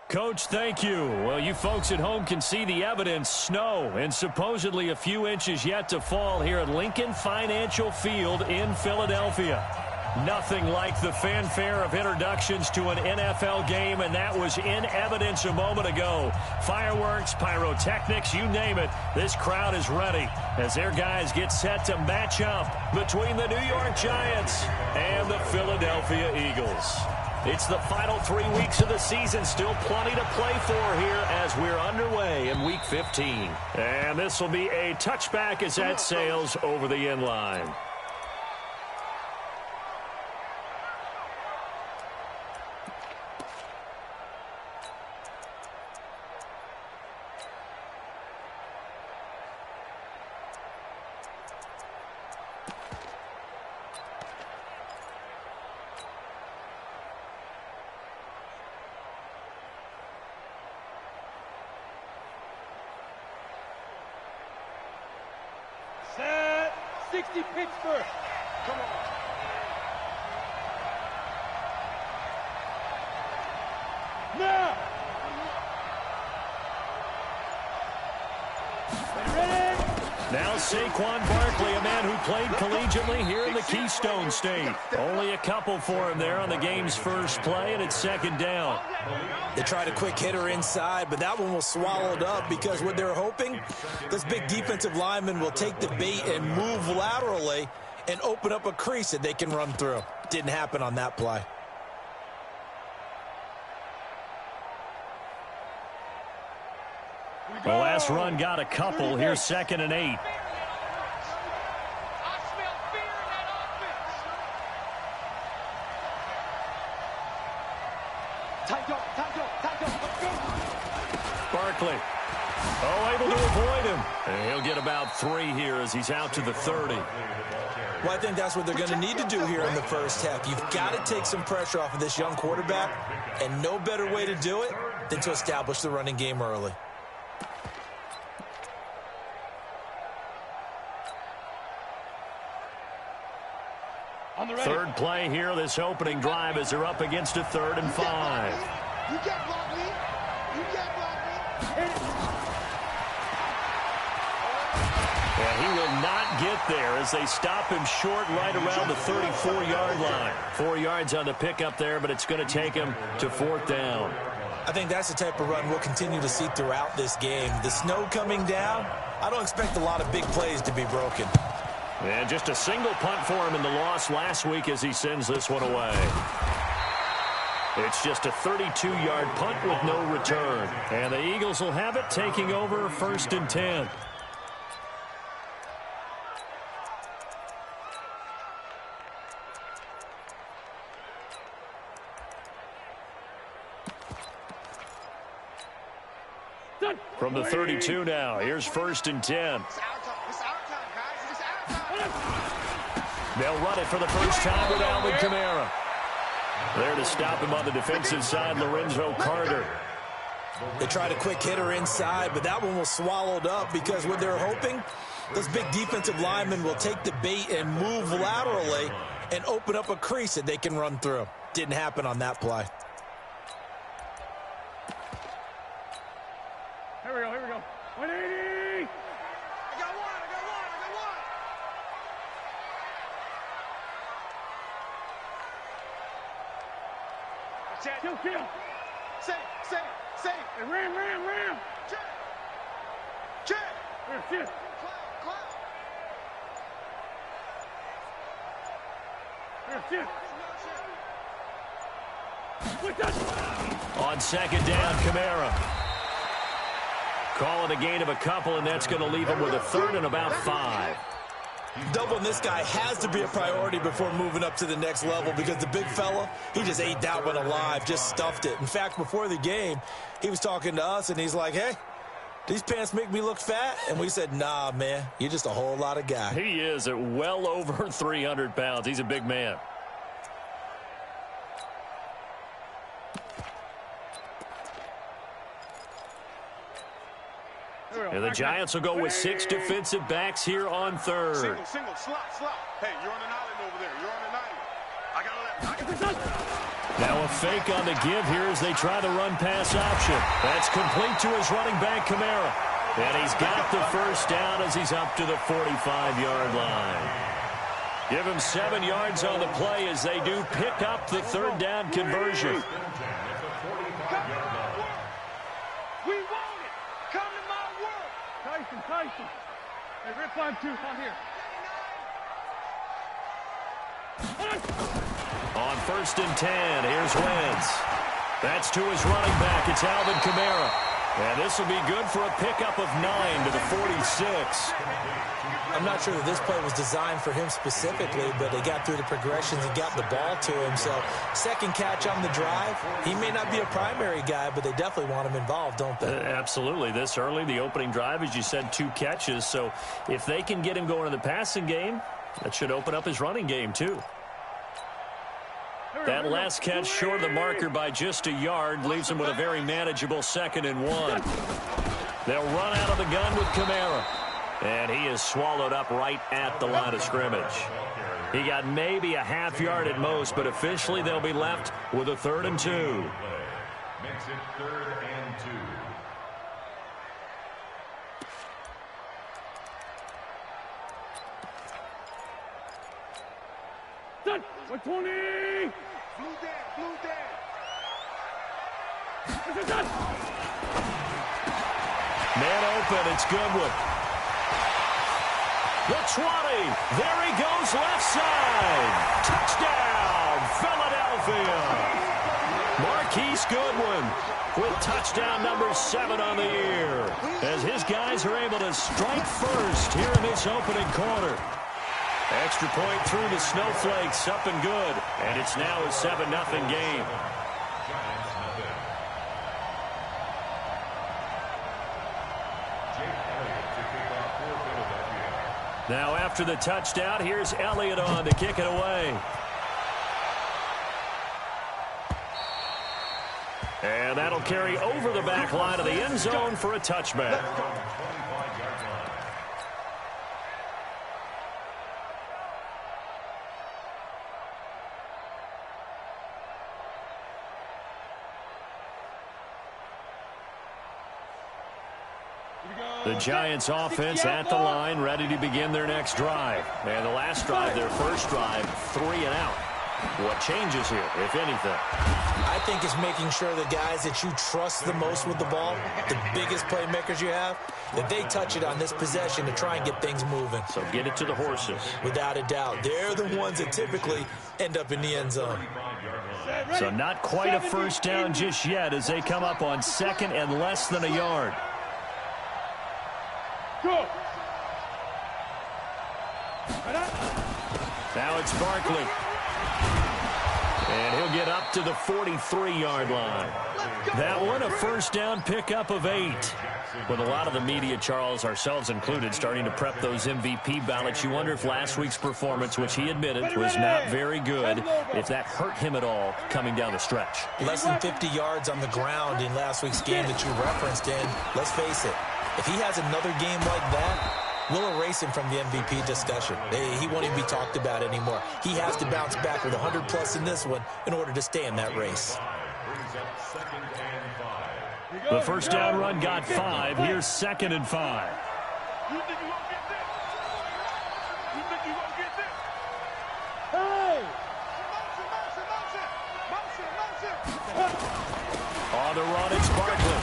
Coach, thank you. Well, you folks at home can see the evidence. Snow and supposedly a few inches yet to fall here at Lincoln Financial Field in Philadelphia. Nothing like the fanfare of introductions to an NFL game, and that was in evidence a moment ago. Fireworks, pyrotechnics, you name it. This crowd is ready as their guys get set to match up between the New York Giants and the Philadelphia Eagles. It's the final 3 weeks of the season. Still plenty to play for here as we're underway in Week 15. And this will be a touchback as that sails over the end line. Set 60 Pittsburgh. Come on. Now. Ready? Now Saquon Barkley, a man who played collegiately here in the Keystone State. Only a couple for him there on the game's first play, and it's second down. They tried a quick hitter inside, but that one was swallowed up because what they're hoping, this big defensive lineman will take the bait and move laterally and open up a crease that they can run through. Didn't happen on that play. The last run got a couple. Here's 2nd and 8. Barkley. Oh, able to avoid him. And he'll get about 3 here as he's out to the 30. Well, I think that's what they're going to need to do here in the first half. You've got to take some pressure off of this young quarterback, and no better way to do it than to establish the running game early. Third play here, this opening drive, as they're up against a 3rd and 5. You can't block me. You can't block me. And he will not get there as they stop him short right around the 34-yard line. 4 yards on the pickup there, but it's going to take him to 4th down. I think that's the type of run we'll continue to see throughout this game. The snow coming down, I don't expect a lot of big plays to be broken. And just a single punt for him in the loss last week as he sends this one away. It's just a 32-yard punt with no return. And the Eagles will have it, taking over 1st and 10. From the 32 now, here's 1st and 10. They'll run it for the first time with Alvin Kamara. There to stop him on the defensive side, Lorenzo Carter. They tried a quick hitter inside, but that one was swallowed up because what they're hoping, this big defensive lineman will take the bait and move laterally and open up a crease that they can run through. Didn't happen on that play. Here we go, here we go. 180! I got one. Kill. Say. Hey, ram. Check. Here. On 2nd down, Kamara. Call it a gain of a couple, and that's going to leave him with a 3rd and about 5. Doubling this guy has to be a priority before moving up to the next level because the big fella, he just ate that one alive, just stuffed it. In fact, before the game, he was talking to us, and he's like, hey, these pants make me look fat? And we said, nah, man, you're just a whole lot of guy. He is at well over 300 pounds. He's a big man. And the Giants will go with 6 defensive backs here on 3rd. Single, slot. Hey, you're on an island over there. I got a left. Now a fake on the give here as they try the run-pass option. That's complete to his running back, Kamara. And he's got the first down as he's up to the 45-yard line. Give him 7 yards on the play as they do pick up the third down conversion. We want it. Come to my world. Tyson. Hey, rip line 2. On here. On 1st and 10, here's Wentz. That's to his running back. It's Alvin Kamara. And this will be good for a pickup of 9 to the 46. I'm not sure that this play was designed for him specifically, but they got through the progressions and got the ball to him. So, second catch on the drive. He may not be a primary guy, but they definitely want him involved, don't they? Absolutely. This early, the opening drive, as you said, 2 catches. So, if they can get him going in the passing game, that should open up his running game, too. That last catch short of the marker by just a yard leaves him with a very manageable 2nd and 1. They'll run out of the gun with Kamara. And he is swallowed up right at the line of scrimmage. He got maybe a half yard at most, but officially they'll be left with a 3rd and 2. Makes it 3rd and 2. Done. 120. Blue down. Done. Man open, it's Goodwin. The 20. There he goes left side. Touchdown, Philadelphia. Marquise Goodwin with touchdown number 7 on the year as his guys are able to strike first here in this opening quarter. Extra point through the Snowflakes, up and good. And it's now a 7-0 game. Now after the touchdown, here's Elliott on to kick it away. And that'll carry over the back line of the end zone for a touchback. The Giants offense at the line, ready to begin their next drive. And the last drive, their first drive, 3 and out. What changes here, if anything? I think it's making sure the guys that you trust the most with the ball, the biggest playmakers you have, that they touch it on this possession to try and get things moving. So get it to the horses. Without a doubt. They're the ones that typically end up in the end zone. So not quite a first down just yet as they come up on 2nd and less than a yard. Go. Now it's Barkley. And he'll get up to the 43-yard line. That one, a first down pickup of 8. With a lot of the media, Charles, ourselves included, starting to prep those MVP ballots, you wonder if last week's performance, which he admitted was not very good, if that hurt him at all coming down the stretch. Less than 50 yards on the ground in last week's game that you referenced, and let's face it, if he has another game like that, we'll erase him from the MVP discussion. He won't even be talked about anymore. He has to bounce back with 100+ in this one in order to stay in that race. The first down run got 5. Here's 2nd and 5. You think you won't get this? You think you won't get this? Hey! Motion. On the run, it's Barkley.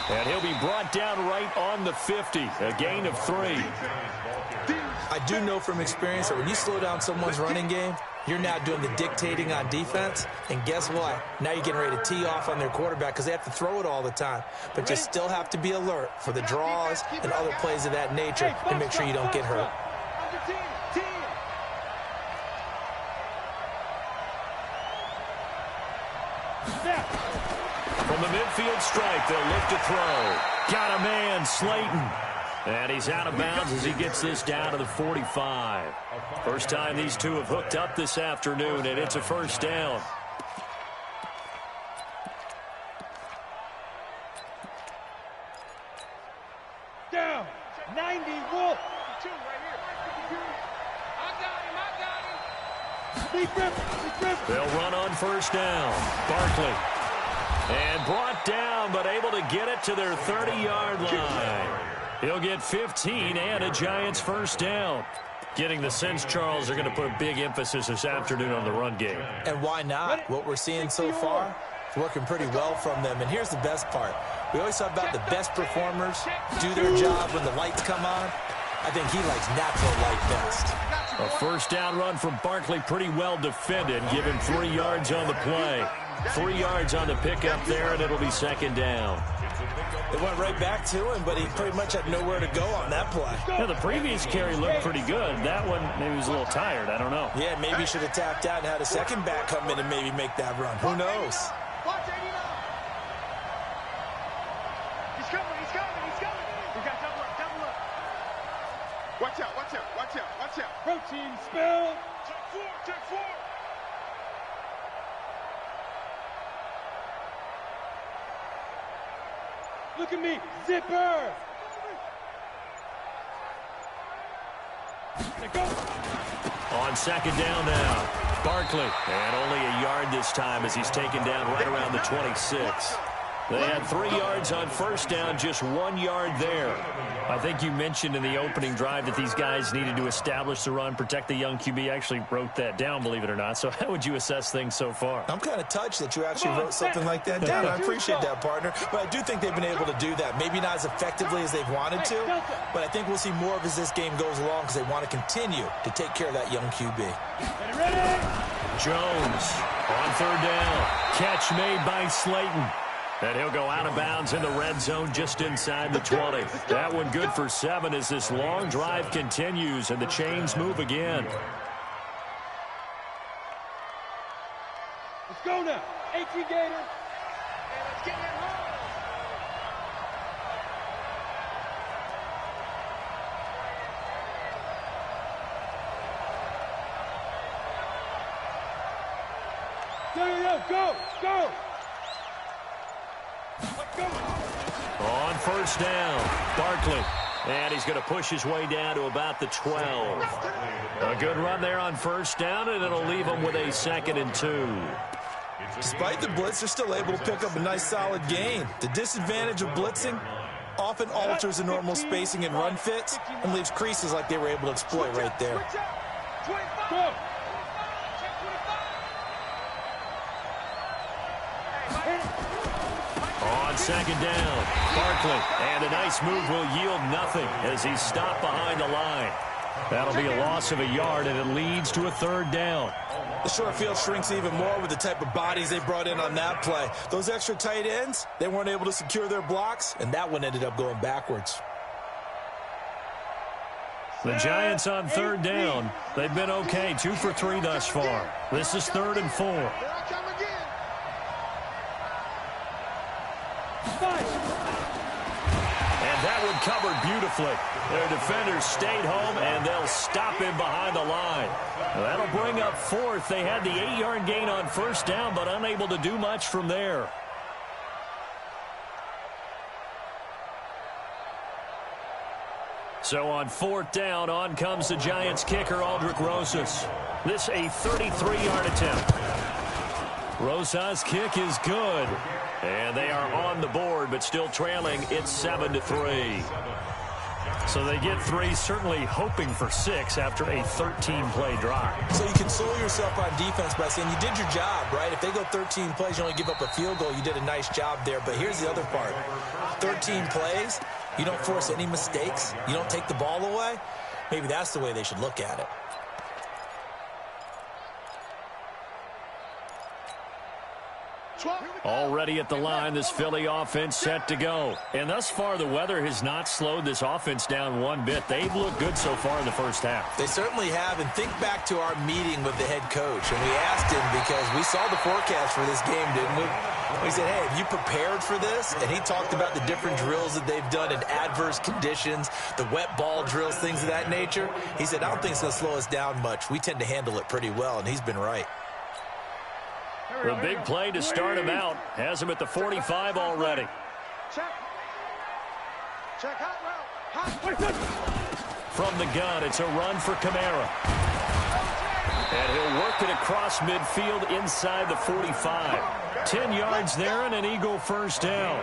And he'll be brought down right on the 50. A gain of 3. I do know from experience that when you slow down someone's running game, you're now doing the dictating on defense. And guess what? Now you're getting ready to tee off on their quarterback because they have to throw it all the time. But you still have to be alert for the draws and other plays of that nature to make sure you don't get hurt. From the midfield stripe, they'll look to throw. Got a man, Slayton. And he's out of bounds as he gets this down to the 45. First time these two have hooked up this afternoon, and it's a first down. Down. 90 Wolf. 2 right here. They'll run on first down. Barkley. And brought down, but able to get it to their 30-yard line. He'll get 15 and a Giants first down. Getting the sense, Charles, they're going to put a big emphasis this afternoon on the run game. And why not? What we're seeing so far is working pretty well from them. And here's the best part. We always talk about the best performers do their job when the lights come on. I think he likes natural light best. A first down run from Barkley, pretty well defended. Give him 3 yards on the play. 3 yards on the pickup there, and it'll be second down. They went right back to him, but he pretty much had nowhere to go on that play. Yeah, the previous carry looked pretty good. That one, maybe he was a little tired. I don't know. Yeah, maybe he should have tapped out and had a second back come in and maybe make that run. Who knows? Watch 89. He's coming, he's coming, he's coming. We got double up, double up. Watch out, watch out, watch out, watch out. Protein spill. Check 4, check 4. Look at me, zipper. Go. On second down now, Barkley. And only a yard this time as he's taken down right around the 26. They had 3 yards on first down, just 1 yard there. I think you mentioned in the opening drive that these guys needed to establish the run, protect the young QB. Actually wrote that down, believe it or not. So how would you assess things so far? I'm kind of touched that you actually wrote something like that down. I appreciate that, partner. But I do think they've been able to do that. Maybe not as effectively as they've wanted to, but I think we'll see more of as this game goes along because they want to continue to take care of that young QB. Jones on third down. Catch made by Slayton. And he'll go out of bounds in the red zone just inside the 20. That one good for 7 as this long drive continues and the chains move again. Let's go now. 18 Gators. And let's get that home. Go, go. On first down, Barkley. And he's going to push his way down to about the 12. A good run there on first down, and it'll leave him with a 2nd and 2. Despite the blitz, they're still able to pick up a nice solid gain. The disadvantage of blitzing often alters the normal spacing and run fits and leaves creases like they were able to exploit right there. On second down, Barkley, and a nice move will yield nothing as he's stopped behind the line. That'll be a loss of a yard, and it leads to a 3rd down. The short field shrinks even more with the type of bodies they brought in on that play. Those extra tight ends, they weren't able to secure their blocks, and that one ended up going backwards. The Giants on 3rd down. They've been okay, 2 for 3 thus far. This is 3rd and 4. And that one covered beautifully. Their defenders stayed home, and they'll stop him behind the line. That'll bring up 4th. They had the 8-yard gain on first down, but unable to do much from there. So on 4th down, on comes the Giants kicker, Aldrick Rosas. This a 33-yard attempt. Rosas' kick is good. And they are on the board, but still trailing. It's 7-3. So they get 3, certainly hoping for 6 after a 13-play drive. So you console yourself on defense by saying you did your job, right? If they go 13 plays, you only give up a field goal, you did a nice job there. But here's the other part. 13 plays, you don't force any mistakes, you don't take the ball away. Maybe that's the way they should look at it. Already at the line, this Philly offense set to go. And thus far, the weather has not slowed this offense down one bit. They've looked good so far in the first half. They certainly have. And think back to our meeting with the head coach. And we asked him because we saw the forecast for this game, didn't we? We said, hey, have you prepared for this? And he talked about the different drills that they've done in adverse conditions, the wet ball drills, things of that nature. He said, I don't think it's going to slow us down much. We tend to handle it pretty well, and he's been right. The big play to start him out has him at the 45 already. Check. Check hot route. From the gun, it's a run for Kamara. And he'll work it across midfield inside the 45. 10 yards there and an Eagle first down.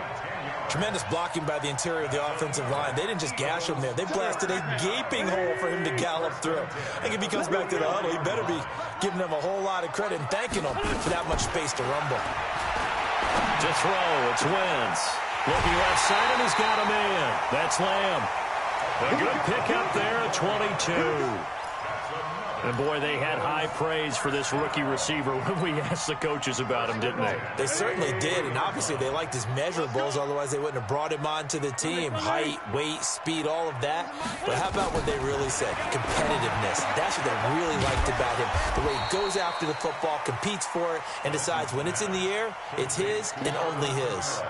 Tremendous blocking by the interior of the offensive line. They didn't just gash him there. They blasted a gaping hole for him to gallop through. I think if he comes back to the huddle, he better be giving them a whole lot of credit and thanking them for that much space to rumble. To throw, it's Wentz. Looking left side, and he's got a man. That's Lamb. A good pickup there at 22. And, boy, they had high praise for this rookie receiver when we asked the coaches about him, didn't they? They certainly did, and obviously they liked his measurables. Otherwise, they wouldn't have brought him onto the team. Height, weight, speed, all of that. But how about what they really said? Competitiveness. That's what they really liked about him. The way he goes after the football, competes for it, and decides when it's in the air, it's his and only his.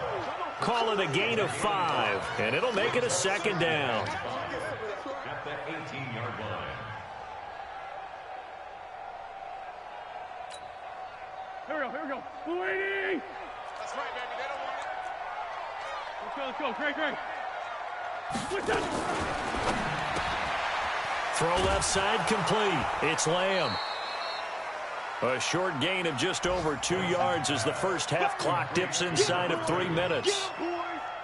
Call it a gain of 5, and it'll make it a second down. At the 18-yard line. Here we go. Waiting! That's right, baby. They don't want it. Let's go. Great. What's that? Throw left side complete. It's Lamb. A short gain of just over 2 yards as the first half clock dips inside of 3 minutes.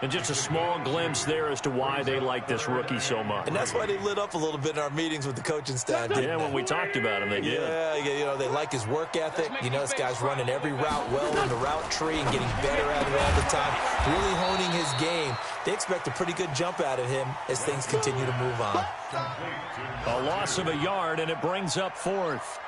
And just a small glimpse there as to why they like this rookie so much. And that's why they lit up a little bit in our meetings with the coaching staff, didn't Yeah, when we talked about him, they did. Yeah, you know, they like his work ethic. You know, this guy's running every route well in the route tree and getting better at it all the time, really honing his game. They expect a pretty good jump out of him as things continue to move on. A loss of a yard, and it brings up 4th.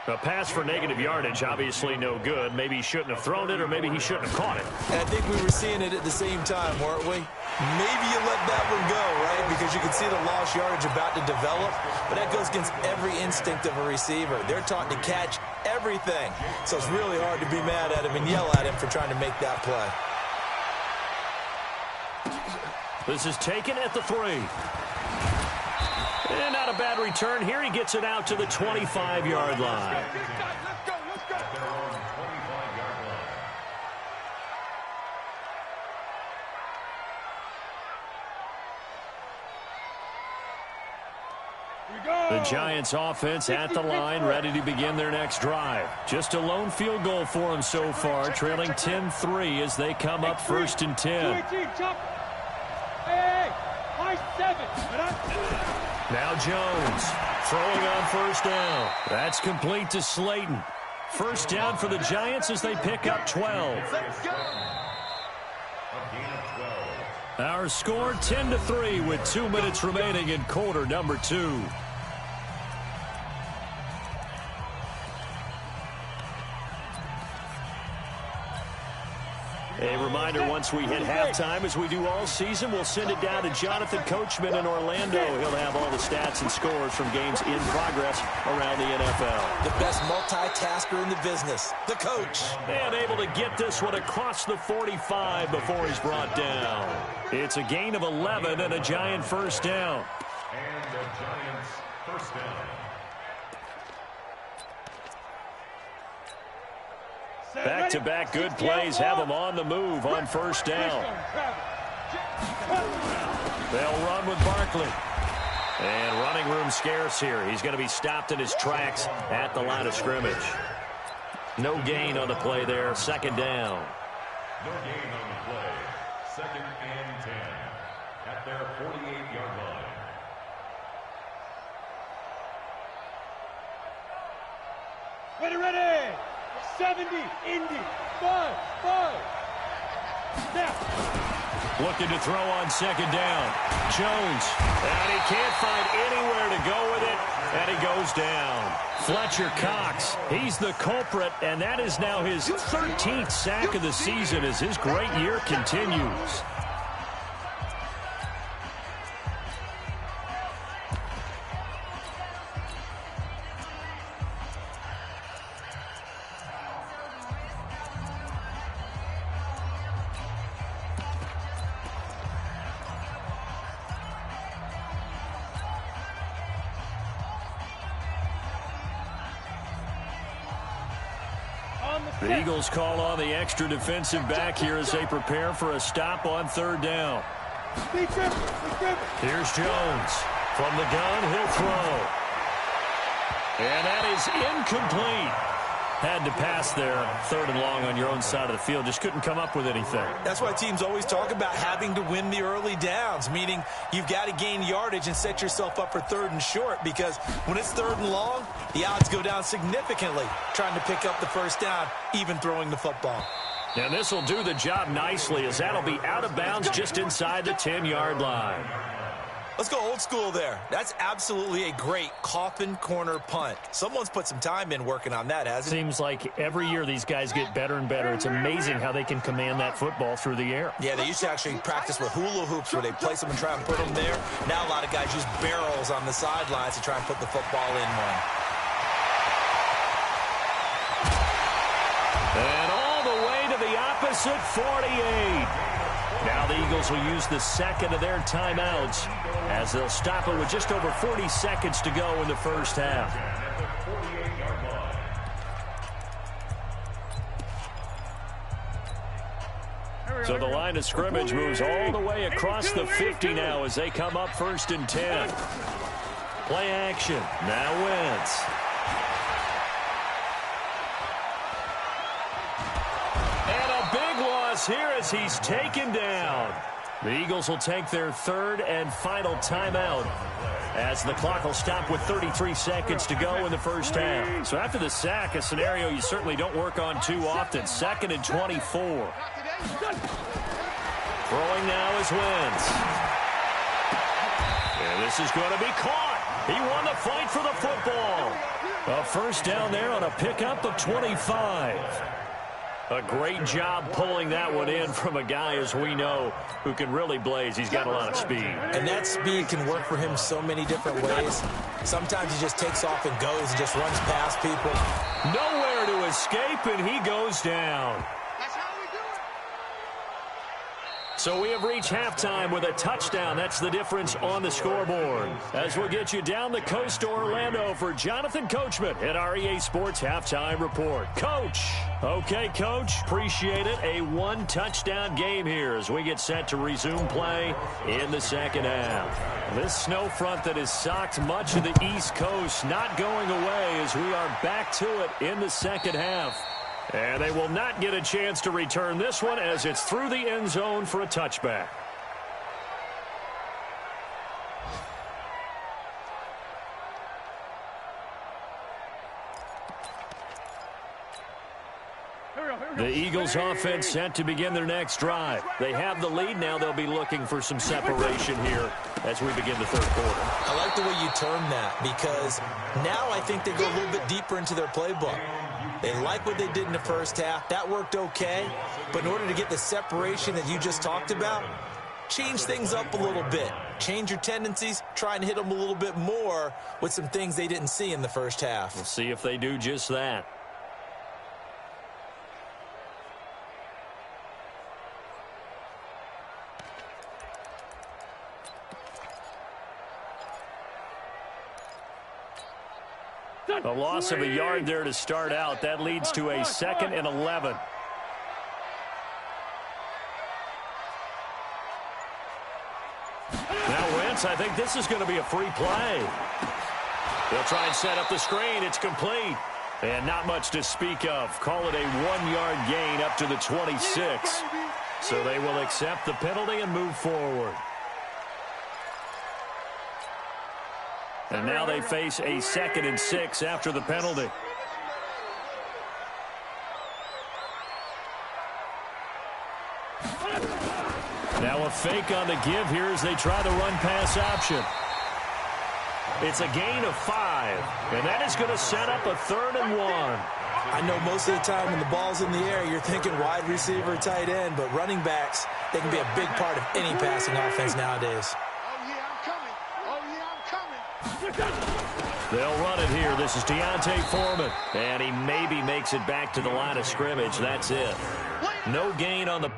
A pass for negative yardage, obviously no good. Maybe he shouldn't have thrown it, or maybe he shouldn't have caught it. And I think we were seeing it at the same time, weren't we? Maybe you let that one go, right? Because you can see the lost yardage about to develop. But that goes against every instinct of a receiver. They're taught to catch everything. So it's really hard to be mad at him and yell at him for trying to make that play. This is taken at the 3. And not a bad return here. He gets it out to the 25-yard line. Let's go. At their own 25-yard line. The Giants offense at the line, ready to begin their next drive. Just a lone field goal for them so far, trailing 10-3 as they come up 1st and 10. Now Jones throwing on first down. That's complete to Slayton. First down for the Giants as they pick up 12. Our score 10-3 with 2 minutes remaining in quarter number 2. A reminder, once we hit halftime, as we do all season, we'll send it down to Jonathan Coachman in Orlando. He'll have all the stats and scores from games in progress around the NFL. The best multitasker in the business, the coach. And able to get this one across the 45 before he's brought down. It's a gain of 11 and a Giant first down. And the Giants first down. Back-to-back good plays have them on the move on first down. They'll run with Barkley. And running room scarce here. He's going to be stopped in his tracks at the line of scrimmage. No gain on the play there. Second down. No gain on the play. 2nd and 10 at their 48-yard line. Ready. 70, Indy, 5. Now. Looking to throw on second down. Jones. And he can't find anywhere to go with it. And he goes down. Fletcher Cox. He's the culprit. And that is now his 13th sack of the season as his great year continues. The Eagles call on the extra defensive back here as they prepare for a stop on third down. Here's Jones. From the gun, he'll throw. And that is incomplete. Had to pass there, 3rd and long on your own side of the field. Just couldn't come up with anything. That's why teams always talk about having to win the early downs, meaning you've got to gain yardage and set yourself up for 3rd and short, because when it's 3rd and long, the odds go down significantly trying to pick up the first down, even throwing the football. And this will do the job nicely, as that'll be out of bounds just inside the 10-yard line. Let's go old school there. That's absolutely a great coffin corner punt. Someone's put some time in working on that, hasn't it? Seems like every year these guys get better and better. It's amazing how they can command that football through the air. Yeah, they used to actually practice with hula hoops where they place them and try and put them there. Now a lot of guys use barrels on the sidelines to try and put the football in one. And all the way to the opposite 48. Now the Eagles will use the second of their timeouts as they'll stop it with just over 40 seconds to go in the first half. So the line of scrimmage moves all the way across the 50 now as they come up 1st and 10. Play action. Now Wentz. Here as he's taken down. The Eagles will take their 3rd and final timeout as the clock will stop with 33 seconds to go in the first half. So after the sack, a scenario you certainly don't work on too often. 2nd and 24. Throwing now is Wentz. And this is going to be caught. He won the fight for the football. A first down there on a pickup of 25. A great job pulling that one in from a guy, as we know, who can really blaze. He's got a lot of speed. And that speed can work for him so many different ways. Sometimes he just takes off and goes and just runs past people. Nowhere to escape, and he goes down. So we have reached halftime with a touchdown. That's the difference on the scoreboard. As we'll get you down the coast to Orlando for Jonathan Coachman at our EA Sports Halftime Report. Coach. Okay, Coach. Appreciate it. A 1-touchdown game here as we get set to resume play in the second half. This snow front that has socked much of the East Coast not going away as we are back to it in the second half. And they will not get a chance to return this one as it's through the end zone for a touchback. The Eagles offense set to begin their next drive. They have the lead. Now they'll be looking for some separation here as we begin the 3rd quarter. I like the way you term that, because now I think they go a little bit deeper into their playbook. They like what they did in the first half. That worked okay. But in order to get the separation that you just talked about, change things up a little bit. Change your tendencies. Try and hit them a little bit more with some things they didn't see in the first half. We'll see if they do just that. A loss of a yard there to start out. That leads to a 2nd and 11. Now Wentz, I think this is going to be a free play. They'll try and set up the screen. It's complete. And not much to speak of. Call it a 1-yard gain up to the 26. So they will accept the penalty and move forward. And now they face a 2nd and 6 after the penalty. Now a fake on the give here as they try the run-pass option. It's a gain of 5, and that is going to set up a 3rd and 1. I know most of the time when the ball's in the air, you're thinking wide receiver, tight end, but running backs, they can be a big part of any passing offense nowadays. They'll run it here. This is Deontay Foreman. And he maybe makes it back to the line of scrimmage. That's it. No gain on the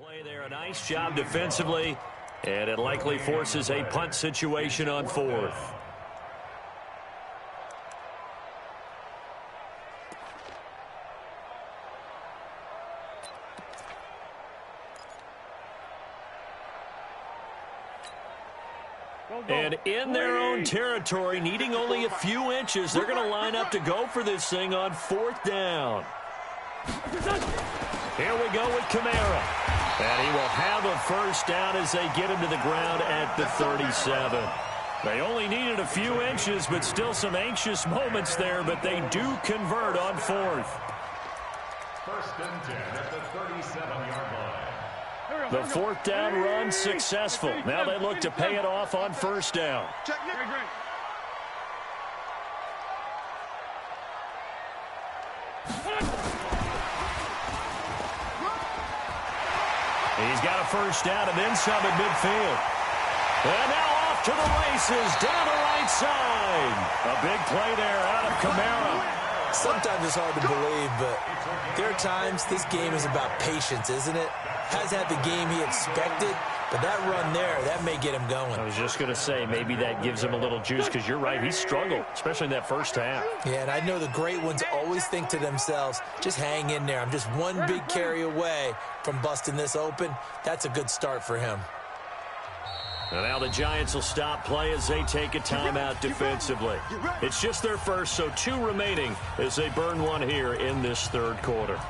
Play there, a nice job defensively, and it likely forces a punt situation on 4th. And in their own territory, needing only a few inches, they're going to line up to go for this thing on 4th down. Here we go with Kamara. And he will have a first down as they get him to the ground at the 37. They only needed a few inches, but still some anxious moments there, but they do convert on 4th. 1st and 10 at the 37-yard line. The 4th down run successful. Now they look to pay it off on 1st down. He's got a first down and then some at midfield. And now off to the races down the right side. A big play there out of Kamara. Sometimes it's hard to believe, but there are times this game is about patience, isn't it? Hasn't had the game he expected, but that run there, that may get him going. I was just going to say, maybe that gives him a little juice, because you're right, he struggled, especially in that first half. Yeah, and I know the great ones always think to themselves, just hang in there. I'm just one big carry away from busting this open. That's a good start for him. And now the Giants will stop play as they take a timeout defensively. It's just their first, so 2 remaining as they burn one here in this 3rd quarter.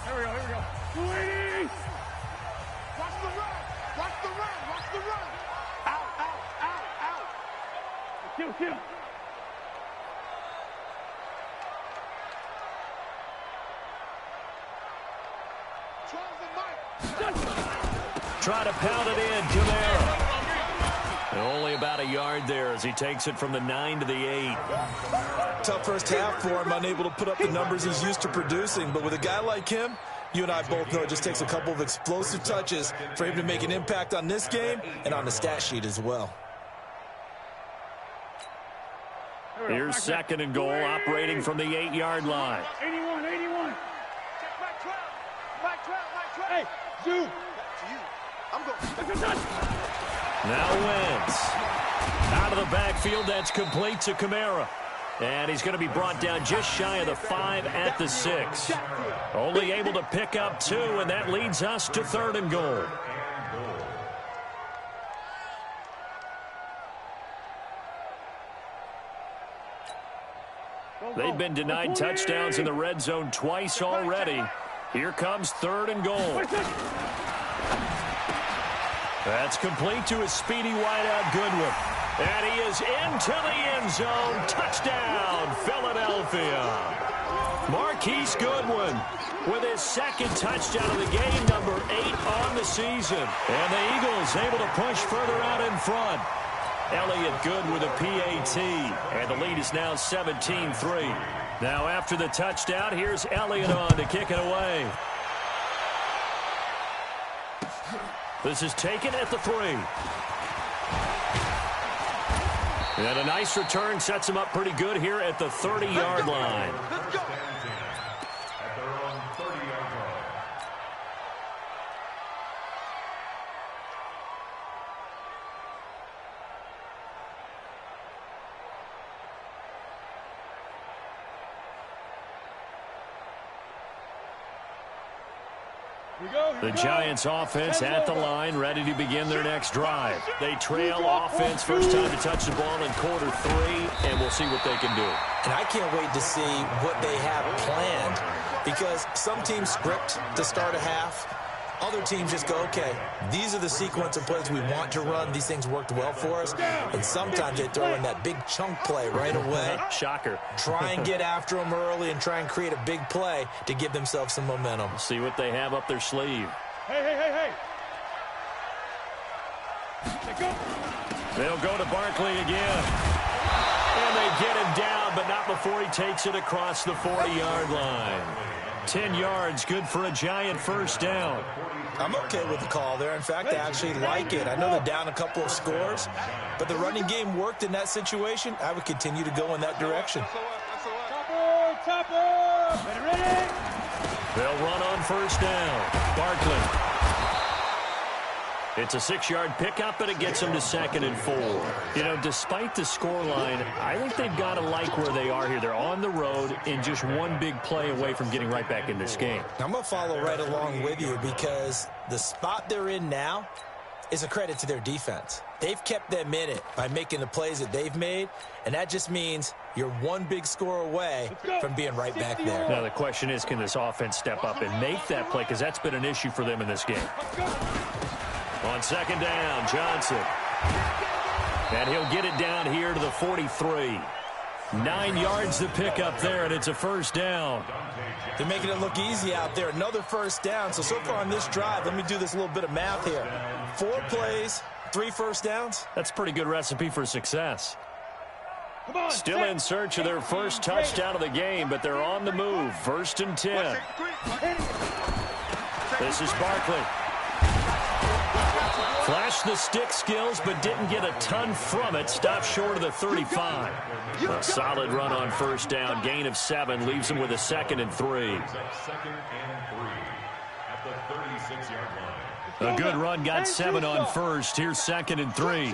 Here we go. 280. Watch the run. Out. Kill. Try to pound it in, Kamara. And only about a yard there as he takes it from the 9 to the 8. Tough first half for him, unable to put up the numbers he's used to producing. But with a guy like him, you and I both know it just takes a couple of explosive touches for him to make an impact on this game and on the stat sheet as well. Here's 2nd and goal, operating from the 8-yard line. 81. Mike 12. Hey, Zoo. I'm going. Now Wentz. Out of the backfield, that's complete to Kamara. And he's going to be brought down just shy of the 5 at the 6. Only able to pick up 2, and that leads us to 3rd and goal. They've been denied touchdowns in the red zone twice already. Here comes 3rd and goal. That's complete to his speedy wideout Goodwin. And he is into the end zone. Touchdown, Philadelphia. Marquise Goodwin with his 2nd touchdown of the game, number 8 on the season. And the Eagles able to push further out in front. Elliott good with a PAT. And the lead is now 17-3. Now after the touchdown, here's Elliott on to kick it away. This is taken at the 3. And a nice return sets him up pretty good here at the 30-yard line. At their own 30-yard line. The Giants offense at the line, ready to begin their next drive. They trail offense, first time to touch the ball in quarter 3, and we'll see what they can do. And I can't wait to see what they have planned, because some teams script to start a half. Other teams just go, okay, these are the sequence of plays we want to run. These things worked well for us. And sometimes they throw in that big chunk play right away. Shocker. Try and get after them early and try and create a big play to give themselves some momentum. See what they have up their sleeve. Hey. They'll go to Barkley again. And they get him down, but not before he takes it across the 40-yard line. 10 yards, good for a Giant first down. I'm okay with the call there. In fact, I actually like it. I know they're down a couple of scores, but the running game worked in that situation. I would continue to go in that direction. Topper! They'll run on first down. Barkley. It's a 6-yard pickup, but it gets them to 2nd and 4. You know, despite the scoreline, I think they've got to like where they are here. They're on the road and just one big play away from getting right back in this game. I'm going to follow right along with you because the spot they're in now is a credit to their defense. They've kept them in it by making the plays that they've made, and that just means you're one big score away from being right back there. Now, the question is, can this offense step up and make that play? Because that's been an issue for them in this game. On 2nd down, Johnson. And he'll get it down here to the 43. 9 yards to pick up there, and it's a first down. They're making it look easy out there. Another first down. So far on this drive, let me do this little bit of math here. 4 plays, 3 first downs. That's a pretty good recipe for success. Still in search of their first touchdown of the game, but they're on the move. 1st and 10. This is Barkley. Flashed the stick skills, but didn't get a ton from it. Stopped short of the 35. A solid run on first down. Gain of 7 leaves them with a 2nd and 3. 2nd and 3 at the 36-yard line. A good run, got 7 on first. Here's 2nd and 3.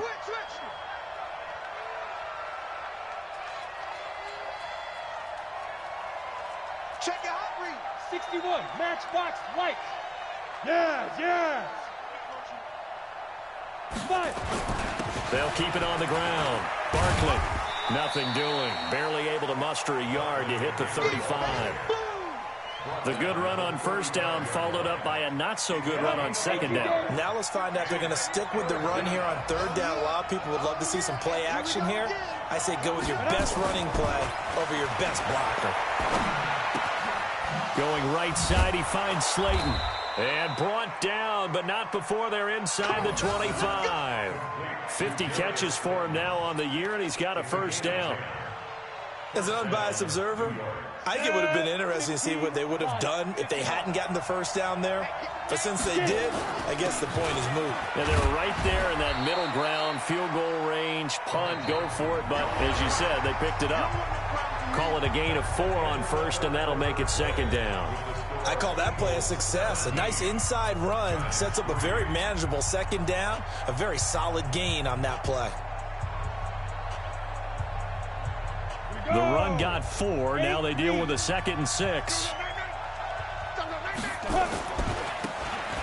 Check your hot read. 61, matchbox white. Yes. 5. They'll keep it on the ground. Barkley, nothing doing. Barely able to muster a yard to hit the 35. The good run on first down followed up by a not-so-good run on 2nd down. Now let's find out if they're going to stick with the run here on 3rd down. A lot of people would love to see some play action here. I say go with your best running play over your best blocker. Going right side, he finds Slayton. And brought down, but not before they're inside the 25. 50 catches for him now on the year, and he's got a first down. As an unbiased observer, I think it would have been interesting to see what they would have done if they hadn't gotten the first down there. But since they did, I guess the point is moot. And they were right there in that middle ground, field goal range, punt, go for it. But as you said, they picked it up. Call it a gain of 4 on first, and that'll make it 2nd down. I call that play a success. A nice inside run sets up a very manageable 2nd down. A very solid gain on that play. The run got 4. Now they deal with a 2nd and 6.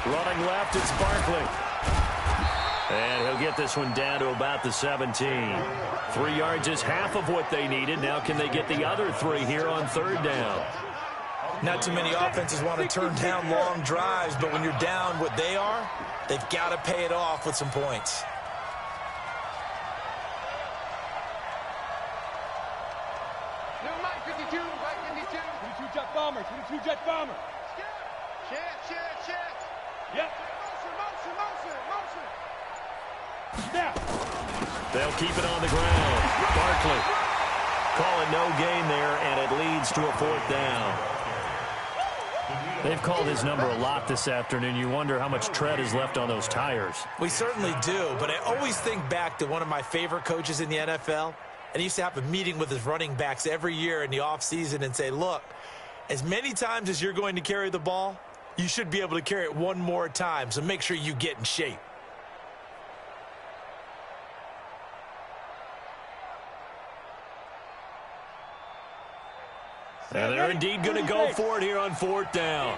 Running left, it's Barkley. And he'll get this one down to about the 17. 3 yards is half of what they needed. Now can they get the other 3 here on 3rd down? Not too many offenses want to turn down long drives, but when you're down what they are, they've got to pay it off with some points. Mike 52, Mike 52. 22 jet bomber, 22 jet bomber. Check. Yep. Motion. Snap. They'll keep it on the ground. Barkley. Call it no gain there, and it leads to a 4th down. They've called his number a lot this afternoon. You wonder how much tread is left on those tires. We certainly do, but I always think back to one of my favorite coaches in the NFL, and he used to have a meeting with his running backs every year in the offseason and say, look, as many times as you're going to carry the ball, you should be able to carry it one more time, so make sure you get in shape. And they're indeed going to go for it here on 4th down.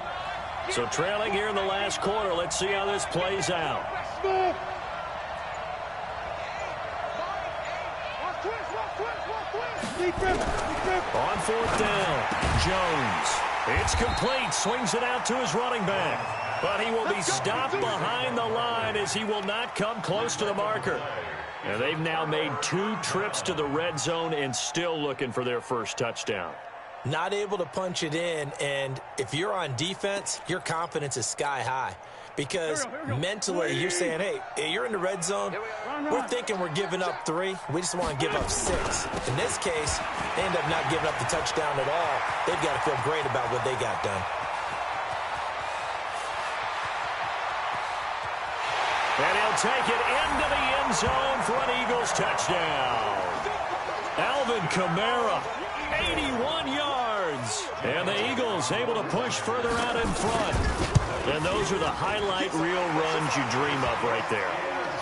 So trailing here in the last quarter. Let's see how this plays out. On 4th down, Jones. It's complete. Swings it out to his running back. But he will be stopped behind the line as he will not come close to the marker. And they've now made 2 trips to the red zone and still looking for their first touchdown. Not able to punch it in, and if you're on defense, your confidence is sky high. Because mentally, you're saying, hey, you're in the red zone. We're thinking we're giving up 3. We just want to give up 6. In this case, they end up not giving up the touchdown at all. They've got to feel great about what they got done. And he'll take it into the end zone for an Eagles touchdown. Alvin Kamara, 81 yards. yards. And the Eagles able to push further out in front. And those are the highlight reel runs you dream of right there.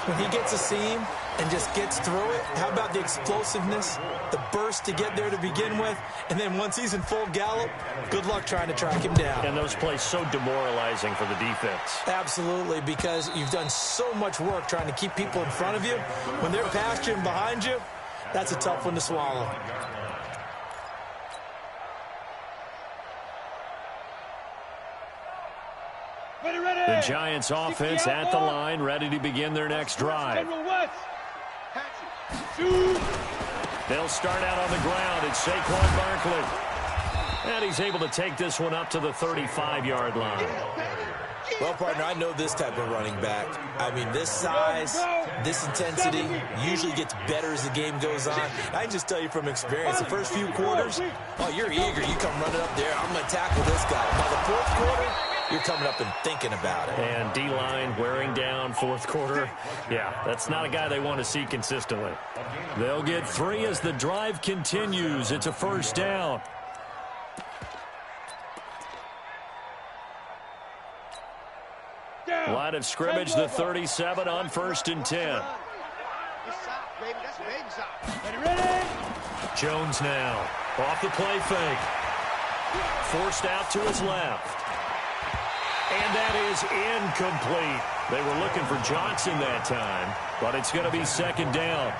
When he gets a seam and just gets through it, how about the explosiveness, the burst to get there to begin with, and then once he's in full gallop, good luck trying to track him down. And those plays so demoralizing for the defense. Absolutely, because you've done so much work trying to keep people in front of you. When they're past you and behind you, that's a tough one to swallow. The Giants offense at the line, ready to begin their next drive. They'll start out on the ground. It's Saquon Barkley. And he's able to take this one up to the 35-yard line. Well, partner, I know this type of running back. I mean, this size, this intensity usually gets better as the game goes on. I can just tell you from experience, the first few quarters, oh, you're eager. You come running up there. I'm going to tackle this guy. By the fourth quarter, you're coming up and thinking about it. And D-line wearing down fourth quarter. Yeah, that's not a guy they want to see consistently. They'll get 3 as the drive continues. It's a first down. Line of scrimmage, the 37 on 1st and 10. Jones now off the play fake. Forced out to his left. And that is incomplete. They were looking for Johnson that time, but it's going to be 2nd down.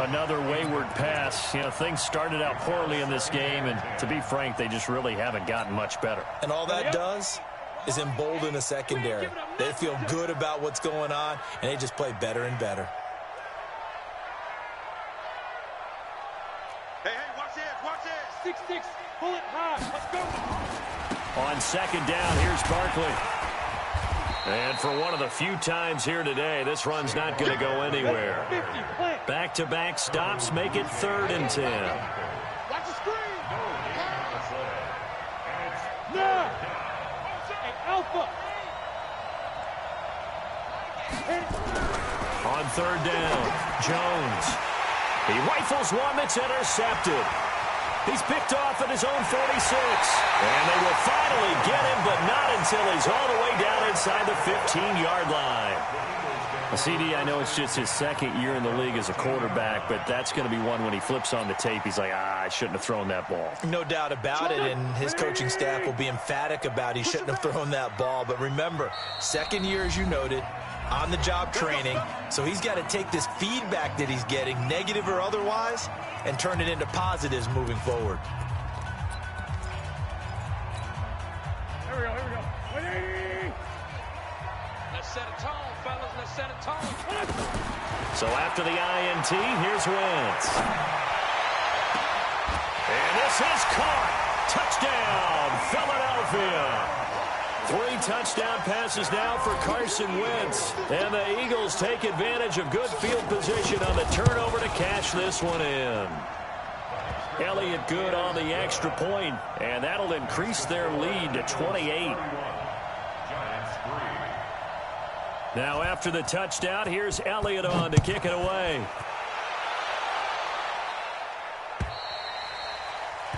Another wayward pass. You know, things started out poorly in this game, and to be frank, they just really haven't gotten much better. And all that does is embolden a secondary. They feel good about what's going on, and they just play better and better. Hey, watch this. 6-6, pull it high. Let's go. On 2nd down, here's Barkley. And for one of the few times here today, this run's not going to go anywhere. Back-to-back stops make it 3rd and 10. Watch the screen. No. Alpha. On 3rd down, Jones. He rifles one that's intercepted. He's picked off at his own 46. And they will finally get him, but not until he's all the way down inside the 15-yard line. CD, I know it's just his 2nd year in the league as a quarterback, but that's going to be one when he flips on the tape, he's like, I shouldn't have thrown that ball. No doubt about it, and his coaching staff will be emphatic about he shouldn't have thrown that ball. But remember, 2nd year, as you noted, on-the-job training, so he's got to take this feedback that he's getting, negative or otherwise, and turn it into positives moving forward. Here we go. 180. Let's set a tone, fellas. Let's set a tone. So after the INT, here's Wentz. And this is caught. Touchdown, Philadelphia. 3 touchdown passes now for Carson Wentz. And the Eagles take advantage of good field position on the turnover to cash this one in. Elliott good on the extra point, and that'll increase their lead to 28. Now after the touchdown, here's Elliott on to kick it away.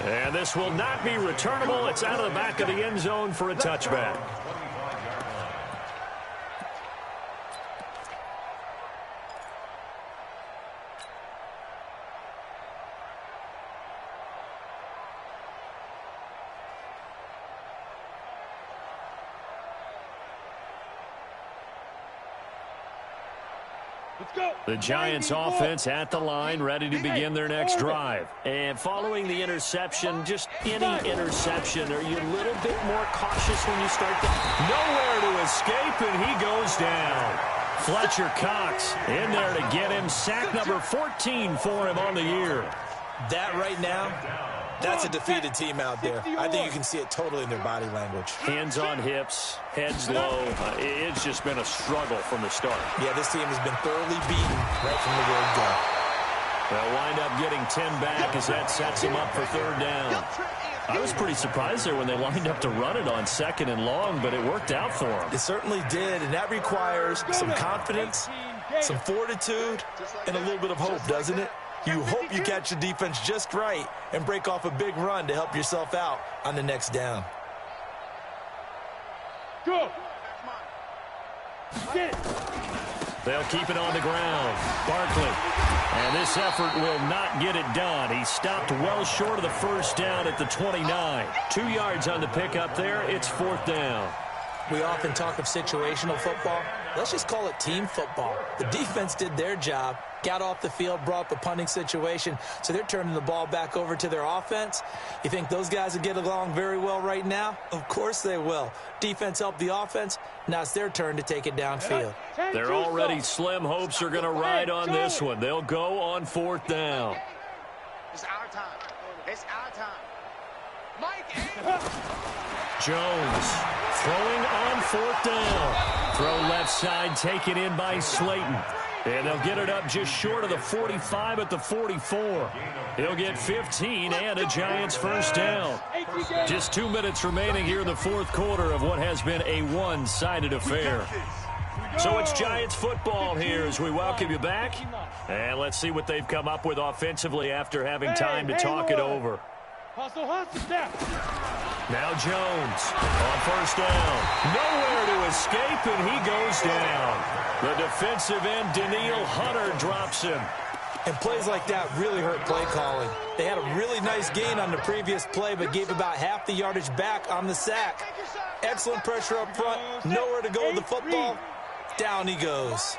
And this will not be returnable. It's out of the back of the end zone for a touchback. The Giants offense at the line, ready to begin their next drive. And following the interception, just any interception, are you a little bit more cautious when you start that? Nowhere to escape, and he goes down. Fletcher Cox in there to get him. Sack number 14 for him on the year. That right now, that's a defeated team out there. I think you can see it totally in their body language. Hands on hips, heads low. It's just been a struggle from the start. Yeah, this team has been thoroughly beaten right from the word go. They'll wind up getting 10 back as that sets them up for 3rd down. I was pretty surprised there when they lined up to run it on 2nd and long, but it worked out for them. It certainly did, and that requires some confidence, some fortitude, and a little bit of hope, doesn't it? You hope you catch the defense just right and break off a big run to help yourself out on the next down. Go. Get it. They'll keep it on the ground. Barkley. And this effort will not get it done. He stopped well short of the first down at the 29. 2 yards on the pickup there. It's 4th down. We often talk of situational football. Let's just call it team football. The defense did their job, got off the field, brought up a punting situation, so they're turning the ball back over to their offense. You think those guys will get along very well right now? Of course they will. Defense helped the offense. Now it's their turn to take it downfield. They're already slim hopes are going to ride on this one. They'll go on 4th down. It's our time. It's our time. Mike, Jones throwing on 4th down. Throw left side taken in by Slayton. And they'll get it up just short of the 45 at the 44. He'll get 15 and a Giants first down. Just 2 minutes remaining here in the 4th quarter of what has been a one-sided affair. So it's Giants football here as we welcome you back. And let's see what they've come up with offensively after having time to talk it over. Now Jones on first down. Nowhere to escape, and he goes down. The defensive end, Danielle Hunter, drops him. And plays like that really hurt play calling. They had a really nice gain on the previous play, but gave about half the yardage back on the sack. Excellent pressure up front. Nowhere to go with the football. Down he goes.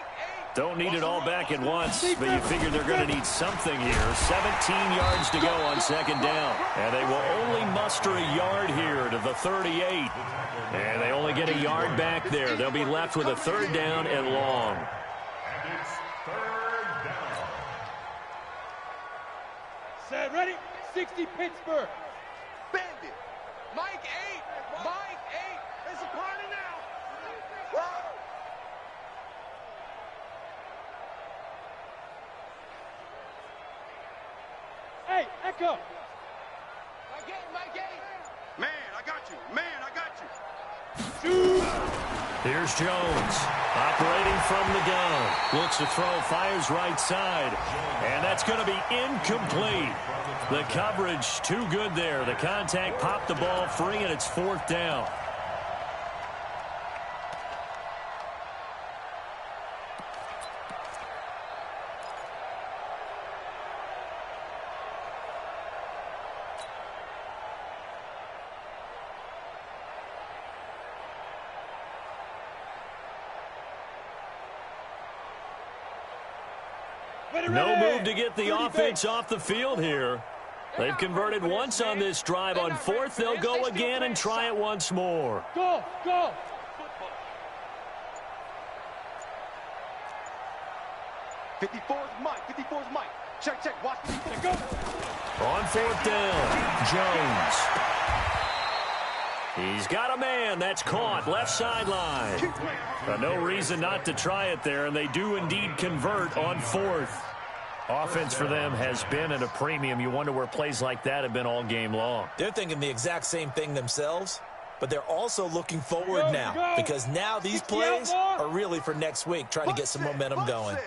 Don't need it all back at once, but you figure they're going to need something here. 17 yards to go on second down. And they will only muster a yard here to the 38. And they only get a yard back there. They'll be left with a 3rd down and long. And it's 3rd down. Set, ready? 60 Pittsburgh. Bandit. Mike 8. Mike 8. It's a party now. Woo! Hey, Echo. Mike 8. Man, I got you. Man, I got you. Here's Jones operating from the gun. Looks to throw, fires right side. And that's going to be incomplete. The coverage too good there. The contact popped the ball free, and it's 4th down. No move to get the offense off the field here. They've converted once on this drive. On 4th, they'll go again and try it once more. Go, go. 54's Mike. 54's Mike. Check, check. Watch 54. Go. On 4th down, Jones. He's got a man. That's caught. Left sideline. No reason not to try it there, and they do indeed convert on 4th. Offense for them has been at a premium. You wonder where plays like that have been all game long. They're thinking the exact same thing themselves, but they're also looking forward now because now these plays are really for next week, trying to get some momentum going.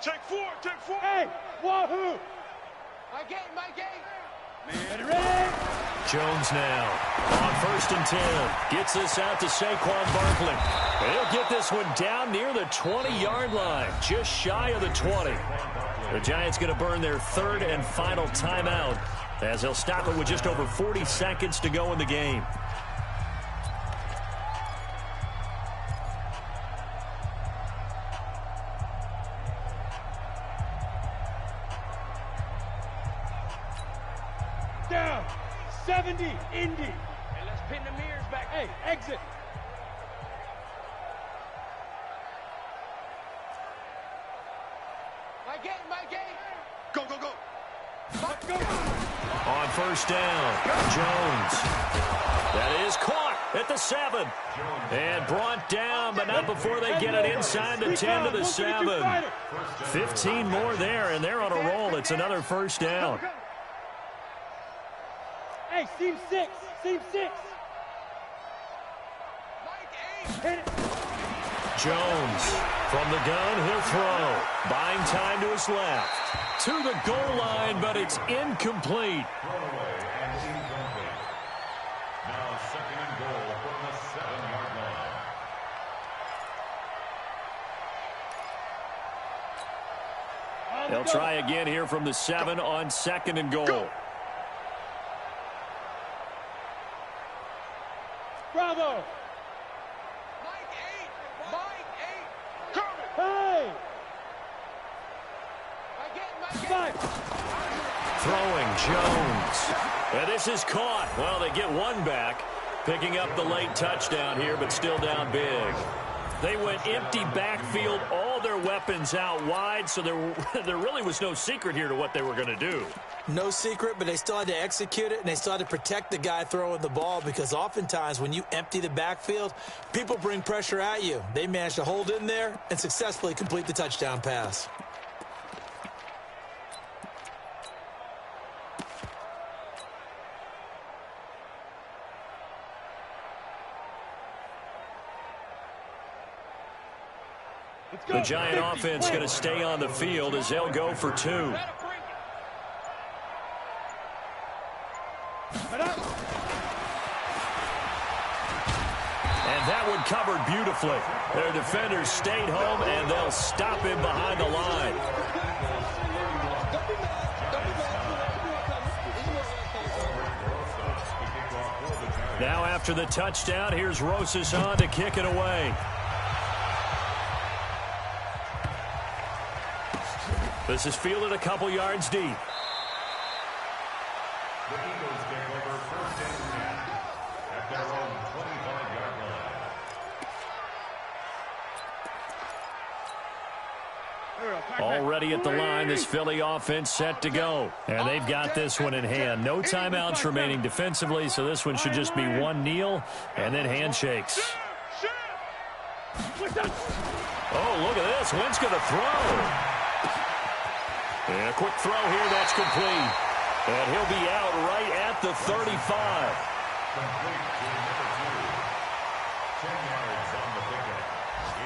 Check 4, check 4. Hey, Wahoo. Mike 8. Ready? Jones now on 1st and 10. Gets this out to Saquon Barkley. They'll get this one down near the 20-yard line, just shy of the 20. The Giants going to burn their 3rd and final timeout as they'll stop it with just over 40 seconds to go in the game. Down. 70, Indy. Hey, let's pin the mirrors back. Hey, exit. Mike 8. Go, go, go. Let's go. On 1st down, Jones. That is caught at the 7. And brought down, but not before they get it inside the 10 to the 7. 15 more there, and they're on a roll. It's another 1st down. Hey, seam 6. Seam 6. Mike 8. Hit it. Jones from the gun, he'll throw. Buying time to his left. To the goal line, but it's incomplete. Throwaway and incomplete. Now 2nd and goal from the 7-yard line. They'll try again here from the 7 on 2nd and goal. Bravo. Mike 8. Mike 8. Hey. Mike 8. Throwing Jones. And this is caught. Well, they get one back. Picking up the late touchdown here, but still down big. They went empty backfield, all their weapons out wide, so there really was no secret here to what they were going to do. No secret, but they still had to execute it, and they still had to protect the guy throwing the ball because oftentimes when you empty the backfield, people bring pressure at you. They managed to hold in there and successfully complete the touchdown pass. The Giant offense going to stay on the field as they'll go for 2. And that one covered beautifully. Their defenders stayed home, and they'll stop him behind the line. Now after the touchdown, here's Rosas on to kick it away. This is fielded a couple yards deep. The Eagles take over 1st and 10 at their own 25-yard line. Already at the line, this Philly offense set to go. And they've got this one in hand. No timeouts remaining defensively, so this one should just be one kneel and then handshakes. Oh, look at this. Wentz going to throw. And a quick throw here, that's complete. And he'll be out right at the 35. Complete to number 2. 10 yards on the pickup.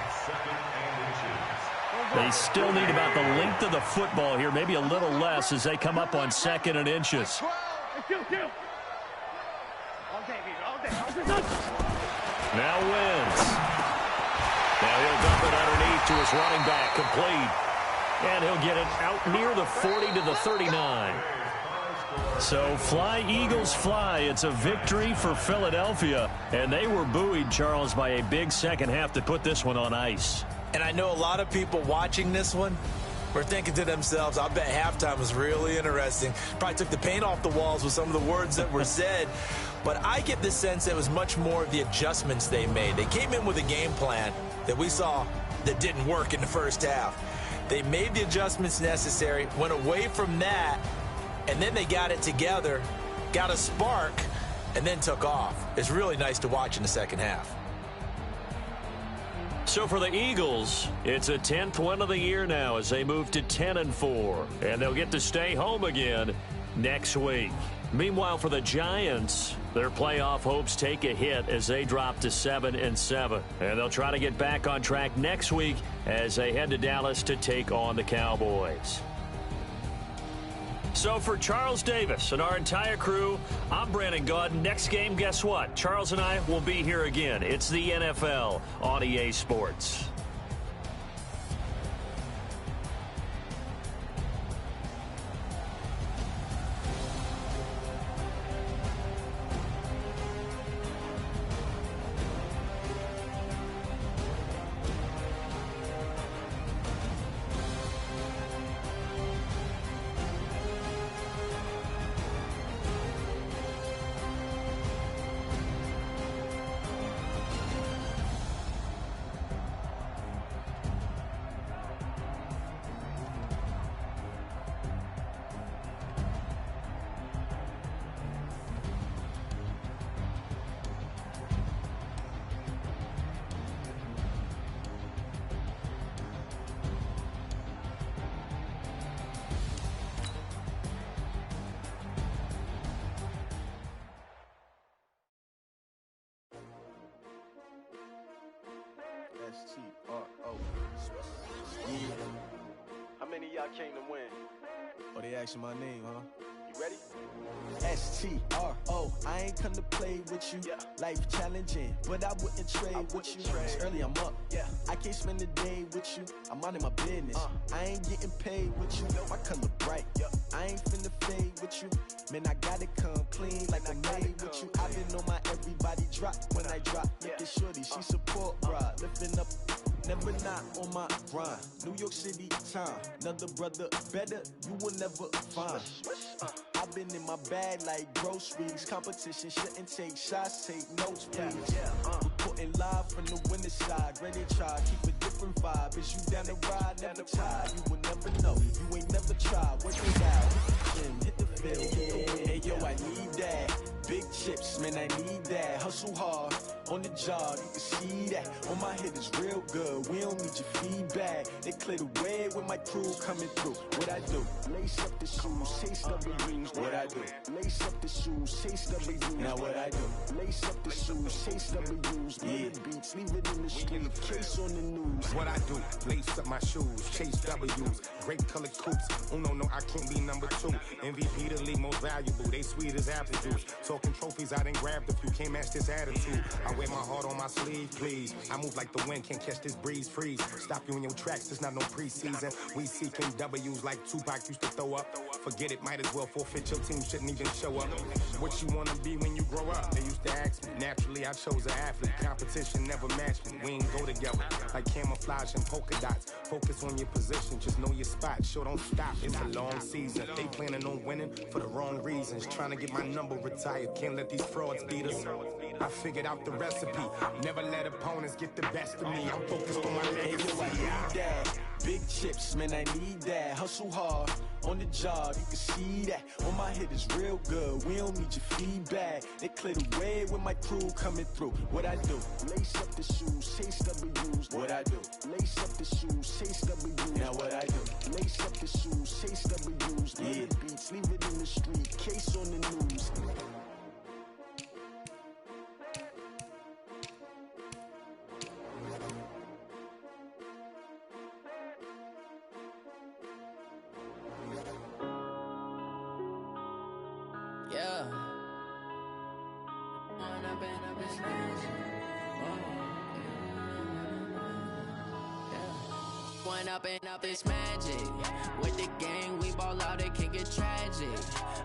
It's 2nd and inches. They still need about the length of the football here, maybe a little less as they come up on 2nd and inches. Now Wentz. Now he'll dump it underneath to his running back, complete. And he'll get it out near the 40 to the 39. So fly, Eagles, fly. It's a victory for Philadelphia. And they were buoyed, Charles, by a big second half to put this one on ice. And I know a lot of people watching this one were thinking to themselves, I bet halftime was really interesting. Probably took the paint off the walls with some of the words that were said. But I get the sense that it was much more of the adjustments they made. They came in with a game plan that we saw that didn't work in the first half. They made the adjustments necessary, went away from that, and then they got it together, got a spark, and then took off. It's really nice to watch in the second half. So for the Eagles, it's a 10th win of the year now as they move to 10-4. And they'll get to stay home again next week. Meanwhile, for the Giants, their playoff hopes take a hit as they drop to 7-7. And they'll try to get back on track next week as they head to Dallas to take on the Cowboys. So for Charles Davis and our entire crew, I'm Brandon Gaudin. Next game, guess what? Charles and I will be here again. It's the NFL on EA Sports. S-T-R-O. Yeah. How many of y'all came to win? Oh, they asking my name, huh? You ready? S-T-R-O. I ain't come to play with you. Yeah. Life challenging, but I wouldn't trade with you. It's early, I'm up. Yeah. I can't spend the day with you. I'm minding my business. I ain't getting paid with you. My color bright. I ain't finna fade with you. Man, I gotta come clean like I made with you. I've been on my everybody drop when I drop. Look at shorty, she support, bruh. Lifting up, never not on my grind. New York City time, another brother better, you will never find. I've been in my bag like groceries. Competition shouldn't take shots, take notes, please. Reporting live from the winning side. Ready to try, keep a different vibe. Is you down the ride, never tired. You will never know, you ain't never tried. Work it out, hit the field. Hey yo, I need that. Big chips, man, I need that. Hustle hard on the job, you can see that. On my hit is real good, we don't need your feedback. They clear the way with my crew coming through. What I do? Lace up the shoes, chase W's. What I do? Lace up the shoes, chase W's. Now what I do? Lace up the shoes, chase W's. Yeah, beats, leave it in the street, case on the news. What I do? Lace up my shoes, chase W's. Great colored coops. Oh no, I can't be number 2. MVP the league most valuable. They sweet as apple juice. Talking trophies, I done grabbed a few. Can't match this attitude. I wear my heart on my sleeve, please. I move like the wind, can't catch this breeze, freeze. Stop you in your tracks, there's not no preseason. We seeking W's like Tupac used to throw up. Forget it, might as well forfeit, your team shouldn't even show up. What you wanna be when you grow up? They used to ask me. Naturally, I chose an athlete. Competition never matched me. We ain't go together. Like camouflage and polka dots. Focus on your position, just know your spot. Sure, don't stop, it's a long season. They planning on winning for the wrong reasons. Trying to get my number retired, can't let these frauds beat us. I figured out the recipe. Never let opponents get the best of me. I'm focused on my legacy. I need that. Big chips, man, I need that. Hustle hard on the job, you can see that. On my hit is real good, we don't need your feedback. They clear the way with my crew coming through. What I do? Lace up the shoes, chase W's. What I do? Lace up the shoes, chase W's. Now what I do? Lace up the shoes, chase W's. Yeah, beats, leave it in the street, case on the news. Up it's magic. With the gang, we ball out, it can get tragic.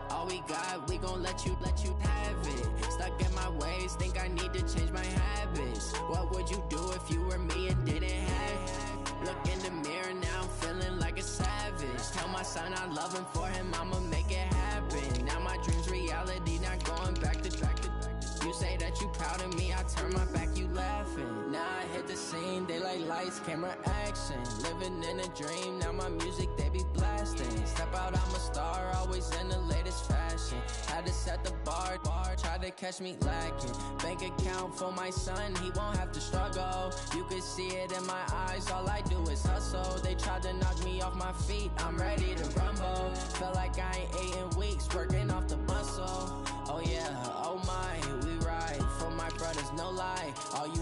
All we got, we gon' let you have it. Stuck in my ways, think I need to change my habits. What would you do if you were me and didn't have it? Look in the mirror, now I'm feeling like a savage. Tell my son I love him, for him I'ma make it happen. Now my dream's reality, not going back to You say that you proud of me, I turn my back, you laughing. Now I hit the scene, they like lights, camera, action. Living in a dream, now my music, they be blasting. Step out, I'm a star, always in the latest fashion. Had to set the bar, try to catch me lacking. Bank account for my son, he won't have to struggle. You can see it in my eyes, all I do is hustle. They tried to knock me off my feet, I'm ready to rumble. Felt like I ain't ate in weeks, working off the muscle. Oh yeah, oh my, we ride for my brothers, no lie. All you